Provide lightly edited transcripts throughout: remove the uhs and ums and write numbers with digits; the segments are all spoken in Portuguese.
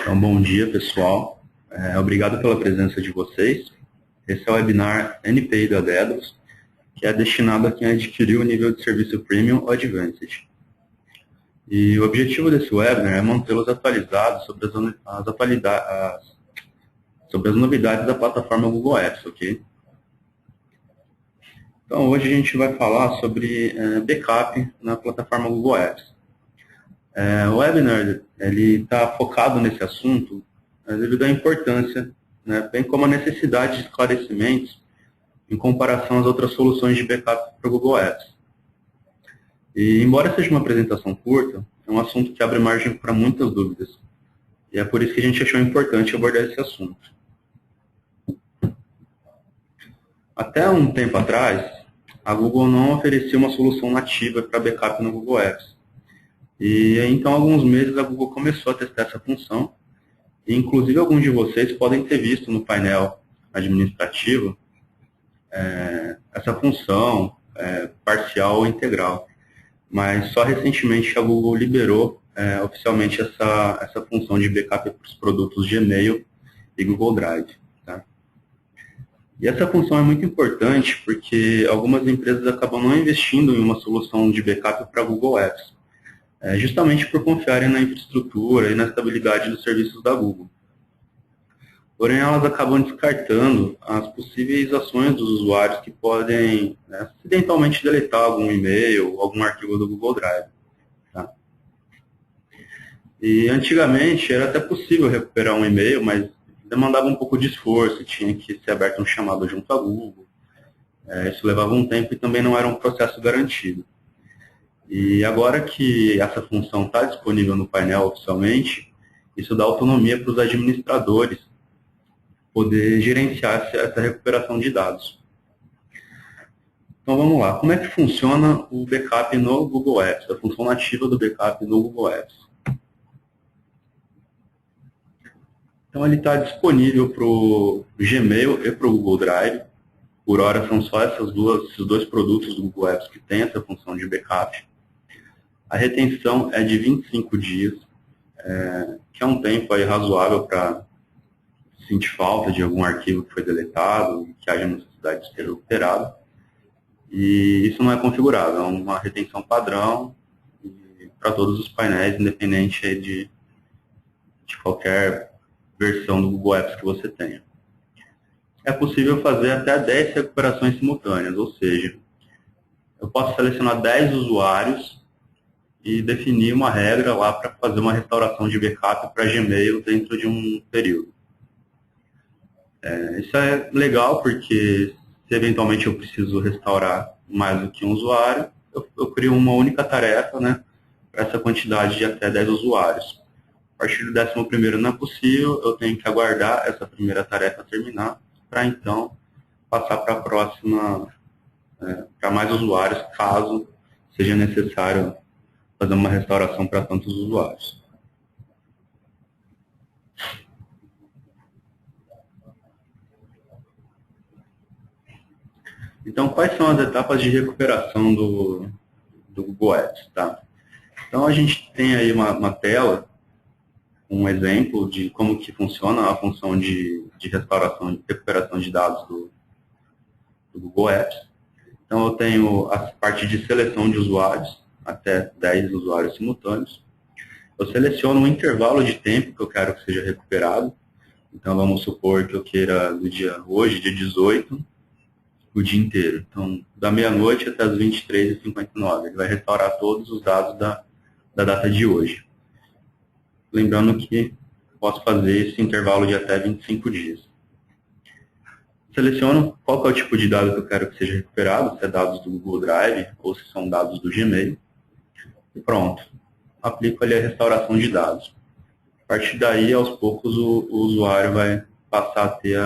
Então, bom dia, pessoal. Obrigado pela presença de vocês. Esse é o webinar NPI da Dedros, que é destinado a quem adquiriu o nível de serviço Premium ou Advanced. E o objetivo desse webinar é mantê-los atualizados sobre sobre as novidades da plataforma Google Apps, ok? Então, hoje a gente vai falar sobre backup na plataforma Google Apps. O webinar está focado nesse assunto devido à importância, né, bem como a necessidade de esclarecimentos em comparação às outras soluções de backup para o Google Apps. E, embora seja uma apresentação curta, é um assunto que abre margem para muitas dúvidas. E é por isso que a gente achou importante abordar esse assunto. Até um tempo atrás, a Google não oferecia uma solução nativa para backup no Google Apps. E então, há alguns meses, a Google começou a testar essa função. E, inclusive, alguns de vocês podem ter visto no painel administrativo essa função parcial ou integral. Mas só recentemente que a Google liberou oficialmente essa função de backup para os produtos Gmail e Google Drive. Tá? E essa função é muito importante porque algumas empresas acabam não investindo em uma solução de backup para Google Apps, justamente por confiarem na infraestrutura e na estabilidade dos serviços da Google. Porém, elas acabam descartando as possíveis ações dos usuários que podem acidentalmente deletar algum e-mail ou algum arquivo do Google Drive. Tá? E antigamente era até possível recuperar um e-mail, mas demandava um pouco de esforço, tinha que ser aberto um chamado junto à Google. Isso levava um tempo e também não era um processo garantido. E agora que essa função está disponível no painel oficialmente, isso dá autonomia para os administradores poder gerenciar essa recuperação de dados. Então vamos lá, como é que funciona o backup no Google Apps, a função nativa do backup no Google Apps? Então ele está disponível para o Gmail e para o Google Drive. Por hora são só esses dois produtos do Google Apps que têm essa função de backup. A retenção é de 25 dias, que é um tempo aí razoável para sentir falta de algum arquivo que foi deletado, que haja necessidade de ser recuperado. E isso não é configurável, é uma retenção padrão para todos os painéis, independente de qualquer versão do Google Apps que você tenha. É possível fazer até 10 recuperações simultâneas, ou seja, eu posso selecionar 10 usuários e definir uma regra lá para fazer uma restauração de backup para Gmail dentro de um período. Isso é legal porque se eventualmente eu preciso restaurar mais do que um usuário, eu crio uma única tarefa, né, para essa quantidade de até 10 usuários. A partir do 11º não é possível, eu tenho que aguardar essa primeira tarefa terminar, para então passar para a próxima, para mais usuários, caso seja necessário fazer uma restauração para tantos usuários. Então, quais são as etapas de recuperação do Google Apps? Tá? Então, a gente tem aí uma tela, um exemplo de como que funciona a função de restauração e recuperação de dados do Google Apps. Então, eu tenho a parte de seleção de usuários, até 10 usuários simultâneos. Eu seleciono um intervalo de tempo que eu quero que seja recuperado. Então, vamos supor que eu queira do dia hoje, dia 18, o dia inteiro. Então, da meia-noite até as 23h59. Ele vai restaurar todos os dados da data de hoje. Lembrando que posso fazer esse intervalo de até 25 dias. Seleciono qual que é o tipo de dado que eu quero que seja recuperado, se é dados do Google Drive ou se são dados do Gmail. E pronto. Aplico ali a restauração de dados. A partir daí, aos poucos, o usuário vai passar a ter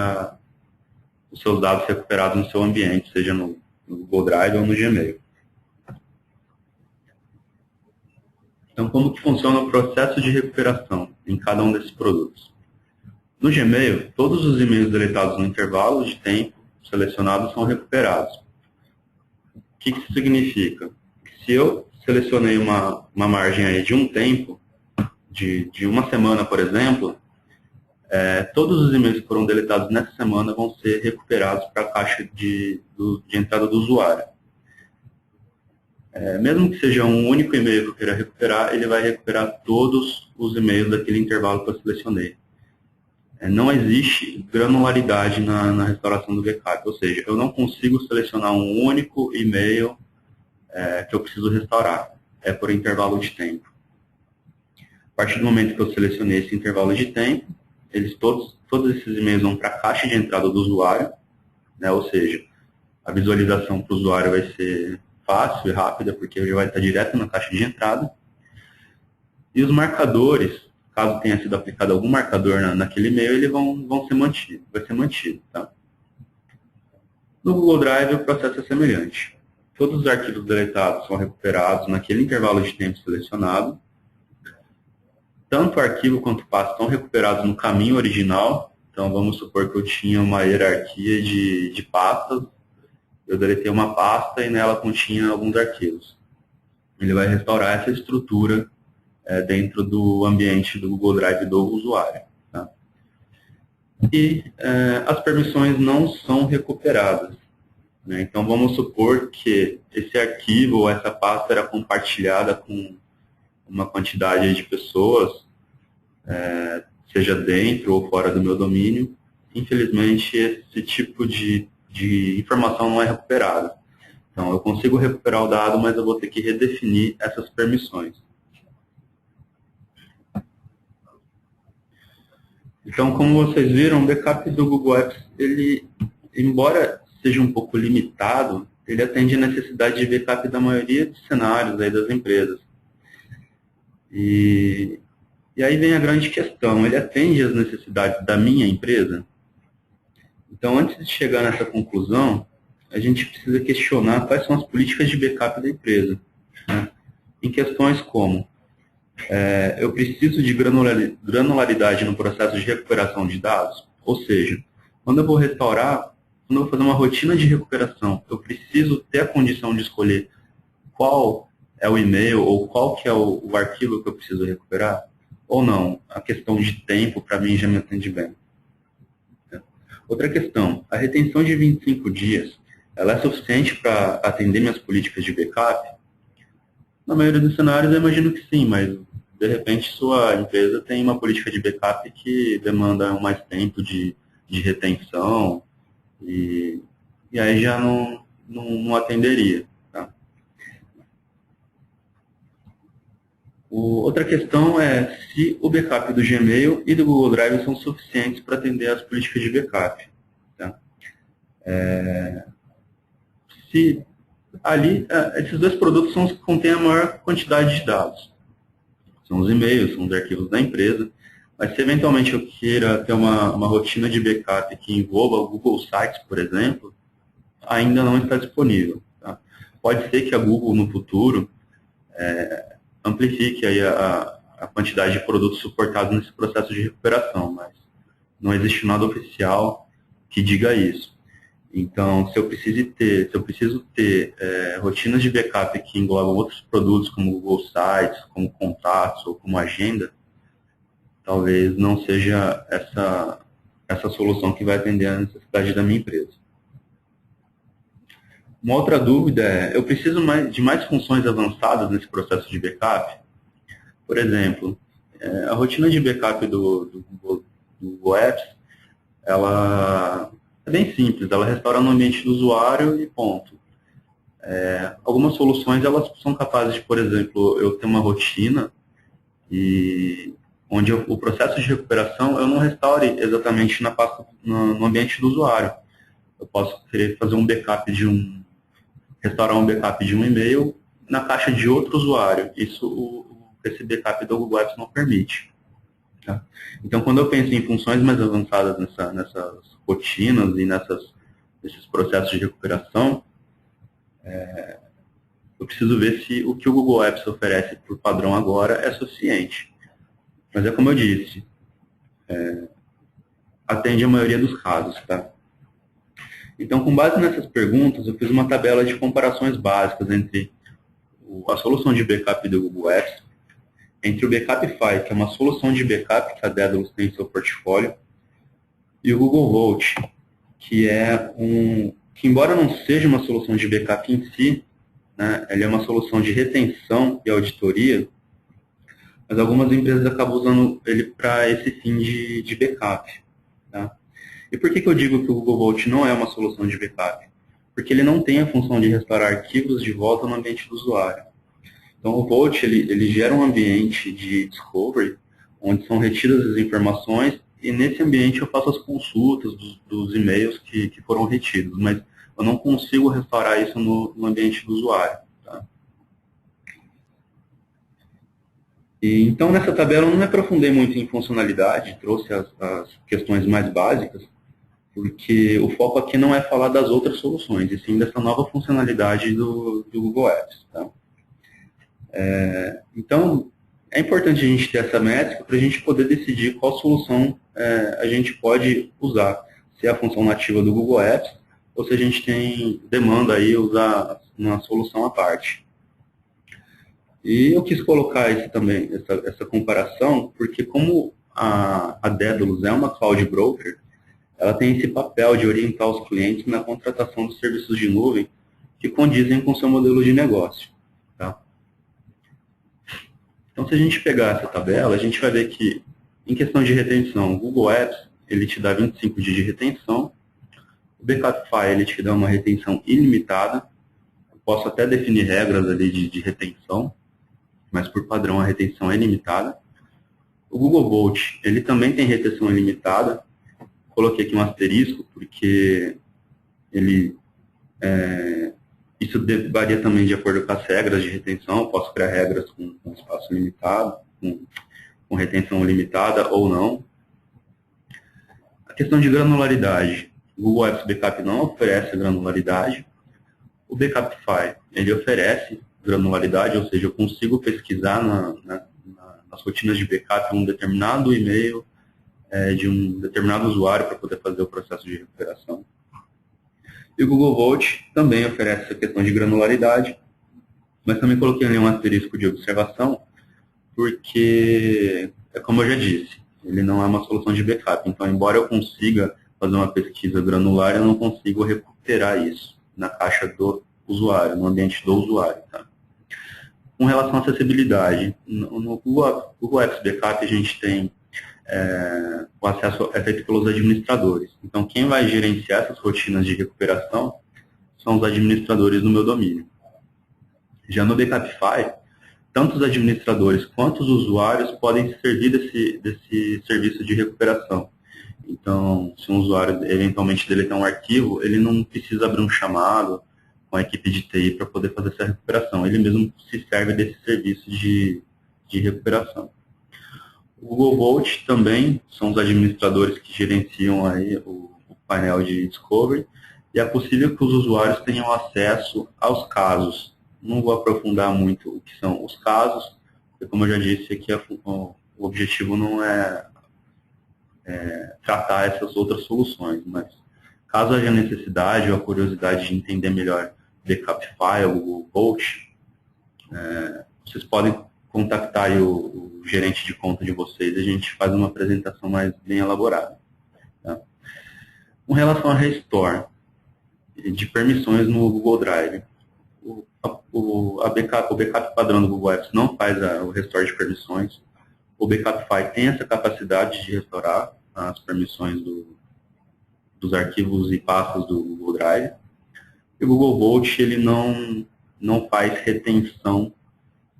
os seus dados recuperados no seu ambiente, seja no Google Drive ou no Gmail. Então, como que funciona o processo de recuperação em cada um desses produtos? No Gmail, todos os e-mails deletados no intervalo de tempo selecionado são recuperados. O que isso significa? Se eu selecionei uma margem aí de um tempo, de uma semana, por exemplo, todos os e-mails que foram deletados nessa semana vão ser recuperados para a caixa de entrada do usuário. Mesmo que seja um único e-mail que eu queira recuperar, ele vai recuperar todos os e-mails daquele intervalo que eu selecionei. Não existe granularidade na restauração do backup, ou seja, eu não consigo selecionar um único e-mail que eu preciso restaurar. É por intervalo de tempo. A partir do momento que eu selecionei esse intervalo de tempo, todos esses e-mails vão para a caixa de entrada do usuário, né? Ou seja, a visualização para o usuário vai ser fácil e rápida, porque já vai estar direto na caixa de entrada. E os marcadores, caso tenha sido aplicado algum marcador naquele e-mail, eles vão ser mantidos, vai ser mantido. Tá? No Google Drive, o processo é semelhante. Todos os arquivos deletados são recuperados naquele intervalo de tempo selecionado. Tanto o arquivo quanto o pasta estão recuperados no caminho original. Então, vamos supor que eu tinha uma hierarquia de pastas. Eu deletei uma pasta e nela continha alguns arquivos. Ele vai restaurar essa estrutura dentro do ambiente do Google Drive do usuário. Tá? E as permissões não são recuperadas. Né? Então, vamos supor que esse arquivo ou essa pasta era compartilhada com uma quantidade de pessoas, seja dentro ou fora do meu domínio. Infelizmente, esse tipo de informação não é recuperada. Então, eu consigo recuperar o dado, mas eu vou ter que redefinir essas permissões. Então, como vocês viram, o backup do Google Apps, ele, embora seja um pouco limitado, ele atende a necessidade de backup da maioria dos cenários aí das empresas. E aí vem a grande questão, ele atende às necessidades da minha empresa? Então, antes de chegar nessa conclusão, a gente precisa questionar quais são as políticas de backup da empresa. Né? Em questões como, eu preciso de granularidade no processo de recuperação de dados? Ou seja, quando eu vou restaurar, quando eu vou fazer uma rotina de recuperação, eu preciso ter a condição de escolher qual é o e-mail ou qual que é o arquivo que eu preciso recuperar? Ou não? A questão de tempo, para mim, já me atende bem. Outra questão, a retenção de 25 dias, ela é suficiente para atender minhas políticas de backup? Na maioria dos cenários, eu imagino que sim, mas, de repente, sua empresa tem uma política de backup que demanda mais tempo de retenção e aí já não atenderia. Tá? Outra questão é se o backup do Gmail e do Google Drive são suficientes para atender as políticas de backup. Tá? Se ali, esses dois produtos são os que contêm a maior quantidade de dados. São os e-mails, são os arquivos da empresa. Mas se eventualmente eu queira ter uma rotina de backup que envolva o Google Sites, por exemplo, ainda não está disponível. Tá? Pode ser que a Google, no futuro, amplifique aí a quantidade de produtos suportados nesse processo de recuperação, mas não existe nada oficial que diga isso. Então, se eu preciso ter rotinas de backup que englobam outros produtos como Google Sites, como contatos ou como agenda, talvez não seja essa solução que vai atender a necessidade da minha empresa. Uma outra dúvida é, eu preciso de mais funções avançadas nesse processo de backup? Por exemplo, a rotina de backup do Google Apps, ela é bem simples, ela restaura no ambiente do usuário e ponto. Algumas soluções elas são capazes de, por exemplo, eu ter uma rotina onde o processo de recuperação eu não restaure exatamente no ambiente do usuário. Eu posso querer fazer um backup restaurar um backup de um e-mail na caixa de outro usuário. Esse backup do Google Apps não permite. Tá? Então, quando eu penso em funções mais avançadas nessas rotinas e nesses processos de recuperação, eu preciso ver se o que o Google Apps oferece por padrão agora é suficiente. Mas é como eu disse, atende a maioria dos casos. Tá? Então, com base nessas perguntas, eu fiz uma tabela de comparações básicas entre a solução de backup do Google Apps entre o Backupify, que é uma solução de backup que a Daedalus tem em seu portfólio, e o Google Vault, que que embora não seja uma solução de backup em si, né, ele é uma solução de retenção e auditoria, mas algumas empresas acabam usando ele para esse fim de backup. Tá? E por que eu digo que o Google Vault não é uma solução de backup? Porque ele não tem a função de restaurar arquivos de volta no ambiente do usuário. Então, o Vault ele gera um ambiente de discovery, onde são retidas as informações, e nesse ambiente eu faço as consultas dos e-mails que foram retidos, mas eu não consigo restaurar isso no ambiente do usuário. Tá? Então, nessa tabela eu não me aprofundei muito em funcionalidade, trouxe as questões mais básicas, porque o foco aqui não é falar das outras soluções, e sim dessa nova funcionalidade do Google Apps. Tá? Então, é importante a gente ter essa métrica para a gente poder decidir qual solução a gente pode usar, se é a função nativa do Google Apps ou se a gente tem demanda aí usar uma solução à parte. E eu quis colocar essa comparação, porque como a Daedalus é uma cloud broker, ela tem esse papel de orientar os clientes na contratação de serviços de nuvem que condizem com o seu modelo de negócio. Tá? Então, se a gente pegar essa tabela, a gente vai ver que, em questão de retenção, o Google Apps ele te dá 25 dias de retenção, o Backupify ele te dá uma retenção ilimitada, eu posso até definir regras ali de retenção, mas por padrão a retenção é ilimitada. O Google Vault ele também tem retenção ilimitada, coloquei aqui um asterisco, porque isso varia também de acordo com as regras de retenção. Eu posso criar regras com espaço limitado, com retenção limitada ou não. A questão de granularidade. O Google Apps Backup não oferece granularidade. O Backupify, ele oferece granularidade, ou seja, eu consigo pesquisar nas rotinas de backup um determinado e-mail de um determinado usuário para poder fazer o processo de recuperação. E o Google Vault também oferece essa questão de granularidade, mas também coloquei ali um asterisco de observação, porque, como eu já disse, ele não é uma solução de backup. Então, embora eu consiga fazer uma pesquisa granular, eu não consigo recuperar isso na caixa do usuário, no ambiente do usuário. Tá? Com relação à acessibilidade, no Google Apps Backup a gente tem o acesso é feito pelos administradores. Então, quem vai gerenciar essas rotinas de recuperação são os administradores do meu domínio. Já no Backupify, tanto os administradores quanto os usuários podem servir desse serviço de recuperação. Então, se um usuário eventualmente deletar um arquivo, ele não precisa abrir um chamado com a equipe de TI para poder fazer essa recuperação. Ele mesmo se serve desse serviço de recuperação. O Google Vault também são os administradores que gerenciam aí o painel de Discovery, e é possível que os usuários tenham acesso aos casos. Não vou aprofundar muito o que são os casos, porque, como eu já disse aqui, o objetivo não é tratar essas outras soluções, mas caso haja necessidade ou a curiosidade de entender melhor Backupify ou Google Vault, vocês podem contactar aí o gerente de conta de vocês, a gente faz uma apresentação mais bem elaborada. Tá? Com relação a Restore, de permissões no Google Drive, o backup padrão do Google Apps não faz o restore de permissões. O Backupify tem essa capacidade de restaurar as permissões dos arquivos e pastas do Google Drive. E o Google Vault ele não faz retenção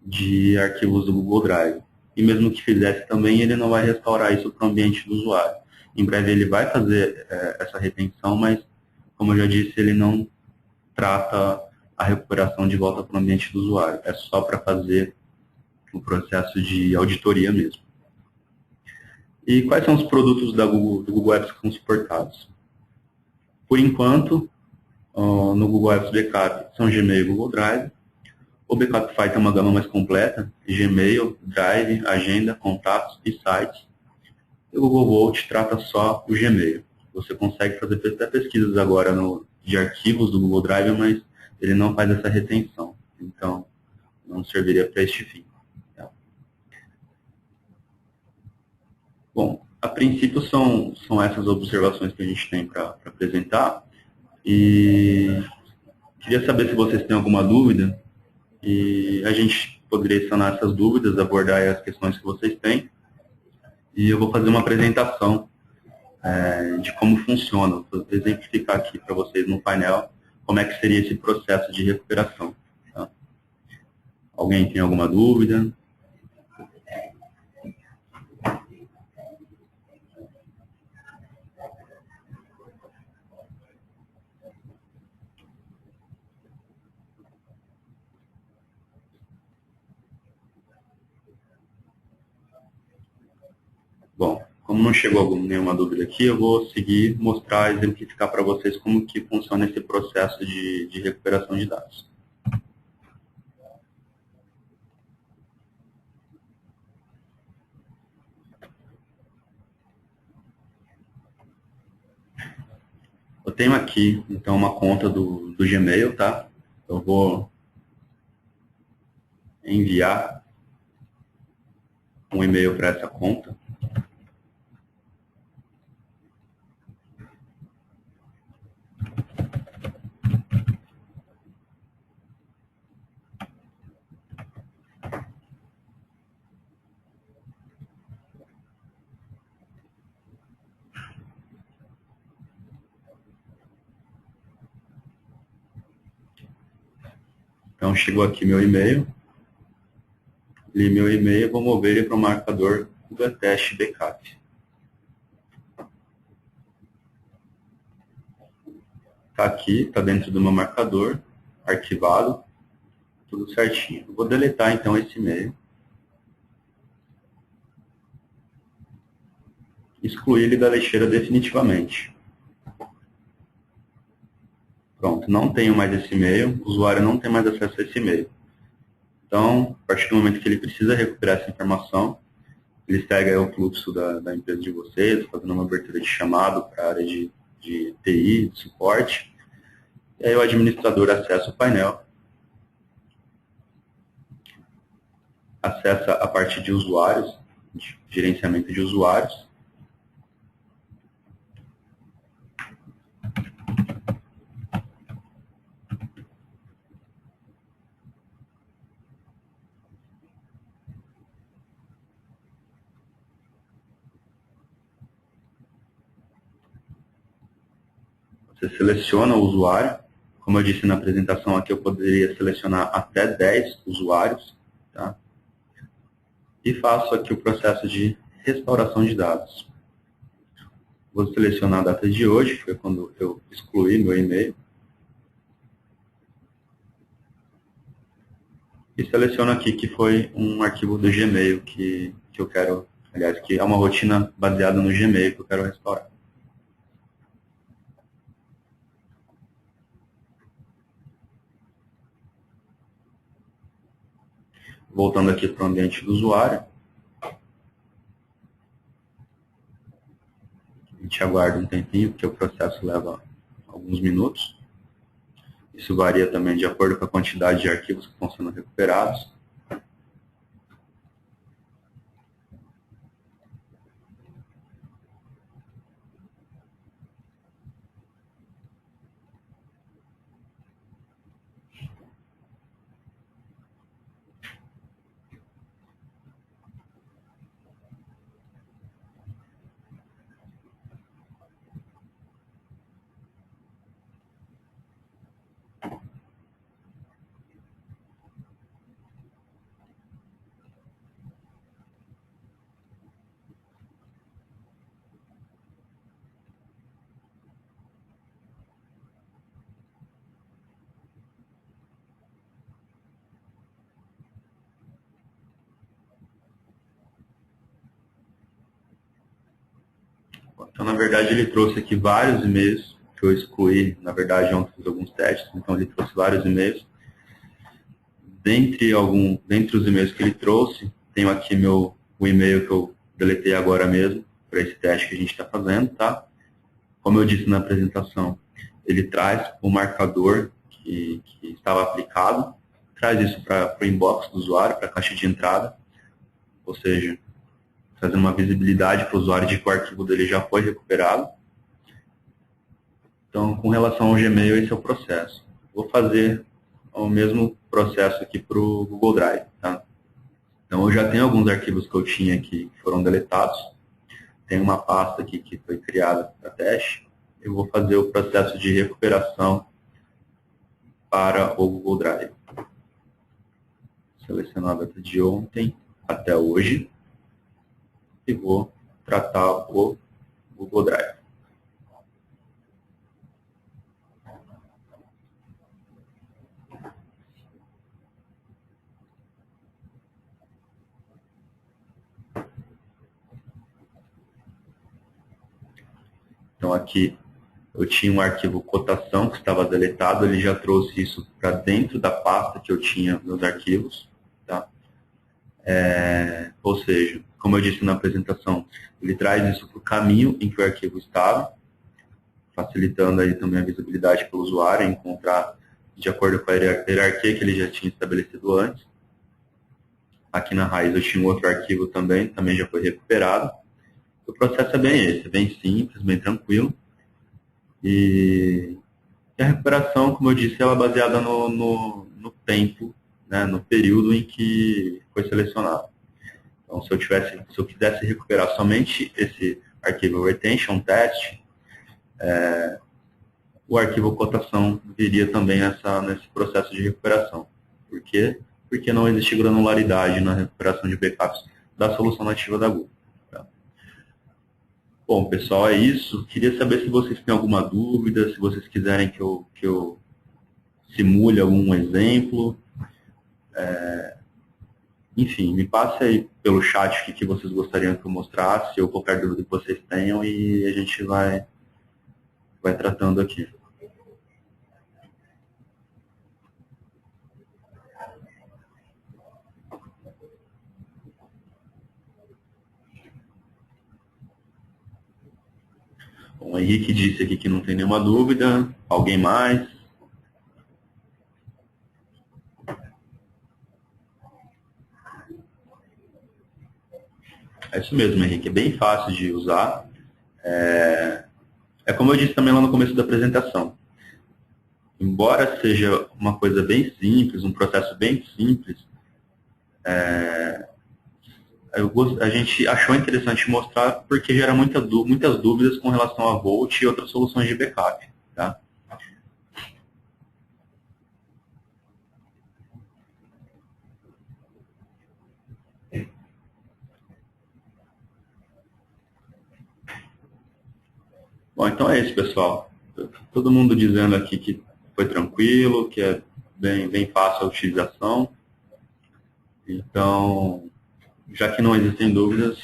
de arquivos do Google Drive. E mesmo que fizesse também, ele não vai restaurar isso para o ambiente do usuário. Em breve ele vai fazer essa retenção, mas, como eu já disse, ele não trata a recuperação de volta para o ambiente do usuário. É só para fazer o processo de auditoria mesmo. E quais são os produtos do Google Apps que são suportados? Por enquanto, no Google Apps Backup são Gmail e Google Drive. O Backupify tem uma gama mais completa, Gmail, Drive, Agenda, Contatos e Sites. E o Google Vault trata só o Gmail. Você consegue fazer até pesquisas agora de arquivos do Google Drive, mas ele não faz essa retenção. Então, não serviria para este fim. Bom, a princípio são essas observações que a gente tem para apresentar e queria saber se vocês têm alguma dúvida e a gente poderia sanar essas dúvidas, abordar as questões que vocês têm e eu vou fazer uma apresentação de como funciona, vou exemplificar aqui para vocês no painel como é que seria esse processo de recuperação. Tá? Alguém tem alguma dúvida? Bom, como não chegou nenhuma dúvida aqui, eu vou seguir, mostrar, exemplificar para vocês como que funciona esse processo de recuperação de dados. Eu tenho aqui, então, uma conta do Gmail, tá? Eu vou enviar um e-mail para essa conta. Então, chegou aqui meu e-mail. Li meu e-mail, vou mover ele para o marcador do teste backup. Está aqui, está dentro do meu marcador, arquivado, tudo certinho. Eu vou deletar, então, esse e-mail. Excluir ele da lixeira definitivamente. Pronto, não tenho mais esse e-mail, o usuário não tem mais acesso a esse e-mail. Então, a partir do momento que ele precisa recuperar essa informação, ele segue o fluxo da empresa de vocês, fazendo uma abertura de chamado para a área de TI, de suporte, e aí o administrador acessa o painel, acessa a parte de usuários, de gerenciamento de usuários, você seleciona o usuário, como eu disse na apresentação aqui, eu poderia selecionar até 10 usuários, tá? E faço aqui o processo de restauração de dados. Vou selecionar a data de hoje, que foi quando eu excluí meu e-mail. E seleciono aqui que foi um arquivo do Gmail que eu quero, aliás, que é uma rotina baseada no Gmail que eu quero restaurar. Voltando aqui para o ambiente do usuário, a gente aguarda um tempinho, porque o processo leva alguns minutos. Isso varia também de acordo com a quantidade de arquivos que estão sendo recuperados. Então, na verdade, ele trouxe aqui vários e-mails que eu excluí. Na verdade, ontem fiz alguns testes, então ele trouxe vários e-mails. Dentre os e-mails que ele trouxe, tenho aqui o e-mail que eu deletei agora mesmo, para esse teste que a gente está fazendo, tá? Como eu disse na apresentação, ele traz o marcador que estava aplicado, traz isso para o inbox do usuário, para a caixa de entrada, ou seja, fazendo uma visibilidade para o usuário de que o arquivo dele já foi recuperado. Então, com relação ao Gmail, esse é o processo. Vou fazer o mesmo processo aqui para o Google Drive. Tá? Então, eu já tenho alguns arquivos que eu tinha aqui que foram deletados. Tem uma pasta aqui que foi criada para teste. Eu vou fazer o processo de recuperação para o Google Drive. Selecionar a data de ontem até hoje e vou tratar o Google Drive. Então aqui eu tinha um arquivo cotação que estava deletado, ele já trouxe isso para dentro da pasta que eu tinha nos arquivos. Tá? Ou seja, como eu disse na apresentação, ele traz isso para o caminho em que o arquivo estava, facilitando aí também a visibilidade para o usuário, encontrar de acordo com a hierarquia que ele já tinha estabelecido antes. Aqui na raiz eu tinha um outro arquivo também já foi recuperado. O processo é bem esse, bem simples, bem tranquilo. E a recuperação, como eu disse, ela é baseada no tempo, né, no período em que foi selecionado. Então, se eu quisesse recuperar somente esse arquivo retention test, o arquivo cotação viria também nesse processo de recuperação. Por quê? Porque não existe granularidade na recuperação de backups da solução nativa da Google. Tá? Bom, pessoal, é isso. Queria saber se vocês têm alguma dúvida, se vocês quiserem que eu simule algum exemplo. Enfim, me passe aí pelo chat o que vocês gostariam que eu mostrasse, ou qualquer dúvida que vocês tenham, e a gente vai tratando aqui. Bom, o Henrique disse aqui que não tem nenhuma dúvida. Alguém mais? É isso mesmo, Henrique. É bem fácil de usar. É como eu disse também lá no começo da apresentação. Embora seja uma coisa bem simples, um processo bem simples, a gente achou interessante mostrar porque gera muitas dúvidas com relação a Volt e outras soluções de backup. Tá? Bom, então é isso, pessoal. Todo mundo dizendo aqui que foi tranquilo, que é bem fácil a utilização. Então, já que não existem dúvidas,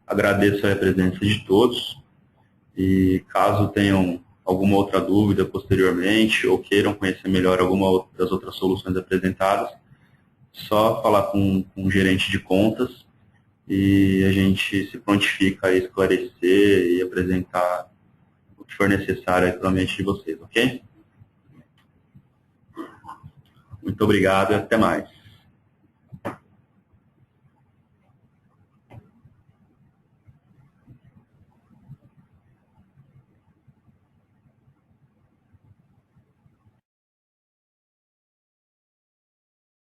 agradeço a presença de todos. E caso tenham alguma outra dúvida posteriormente ou queiram conhecer melhor alguma das outras soluções apresentadas, só falar com o gerente de contas e a gente se prontifica a esclarecer e apresentar o que for necessário para a mente de vocês, ok? Muito obrigado e até mais.